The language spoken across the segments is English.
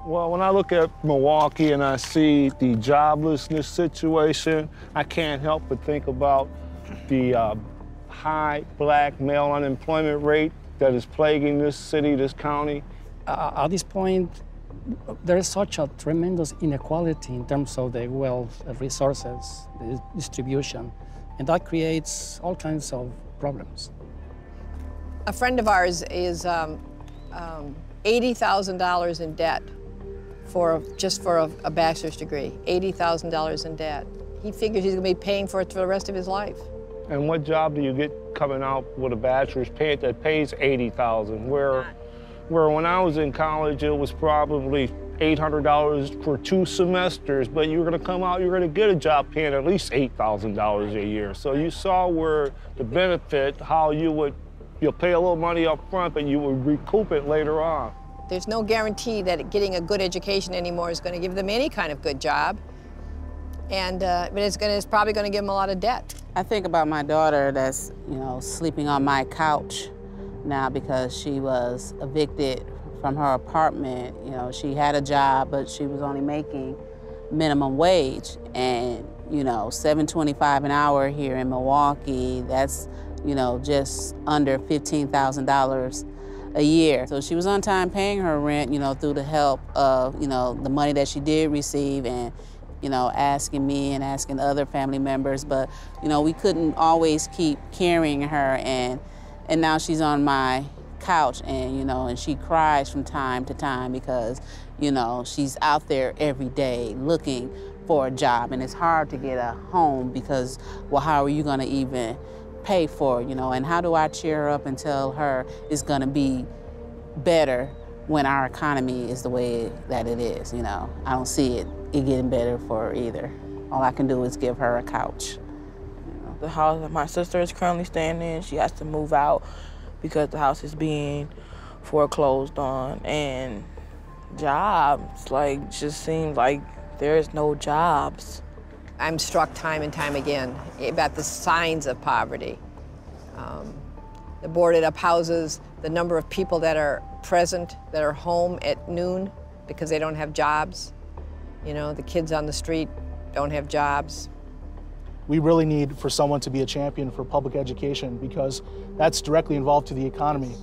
Well, when I look at Milwaukee and I see the joblessness situation, I can't help but think about the high black male unemployment rate that is plaguing this city, this county. At this point, there is such a tremendous inequality in terms of the wealth, resources, the distribution, and that creates all kinds of problems. A friend of ours is $80,000 in debt just for a bachelor's degree, $80,000 in debt. He figures he's gonna be paying for it for the rest of his life. And what job do you get coming out with a bachelor's that pays $80,000? Where when I was in college, it was probably $800 for 2 semesters, but you're gonna come out, you're gonna get a job paying at least $8,000 a year. So you saw where the benefit, how you'll pay a little money up front, but you will recoup it later on. There's no guarantee that getting a good education anymore is going to give them any kind of good job, but it's probably going to give them a lot of debt. I think about my daughter that's, sleeping on my couch now because she was evicted from her apartment. She had a job, but she was only making minimum wage, and $7.25 an hour here in Milwaukee, that's just under $15,000 a year. So she was on time paying her rent, through the help of, the money that she did receive and, asking me and asking other family members. But, we couldn't always keep carrying her, and now she's on my couch, and, and she cries from time to time because, she's out there every day looking for a job, and it's hard to get a home because, well, how are you gonna even pay for, and how do I cheer her up and tell her it's gonna be better when our economy is the way that it is, I don't see it getting better for her either. All I can do is give her a couch. The house that my sister is currently staying in, she has to move out because the house is being foreclosed on, and jobs, just seems like there's no jobs. I'm struck time and time again about the signs of poverty. The boarded up houses, the number of people that are present, that are home at noon because they don't have jobs. The kids on the street don't have jobs. We really need for someone to be a champion for public education because that's directly involved to the economy.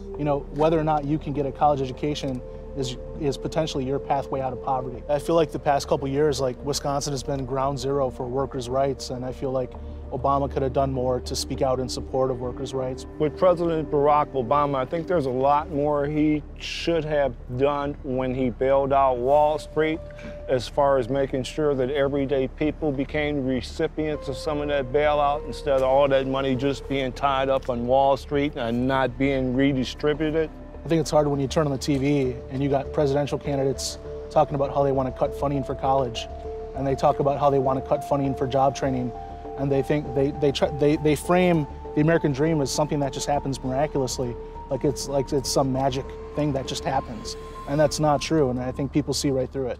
Whether or not you can get a college education is potentially your pathway out of poverty. I feel like the past couple years, Wisconsin has been ground zero for workers' rights, and I feel like Obama could have done more to speak out in support of workers' rights. With President Barack Obama, I think there's a lot more he should have done when he bailed out Wall Street, as far as making sure that everyday people became recipients of some of that bailout instead of all that money just being tied up on Wall Street and not being redistributed. I think it's hard when you turn on the TV and you got presidential candidates talking about how they want to cut funding for college, and they talk about how they want to cut funding for job training, and they think they frame the American dream as something that just happens miraculously, like it's some magic thing that just happens, and that's not true. And I think people see right through it.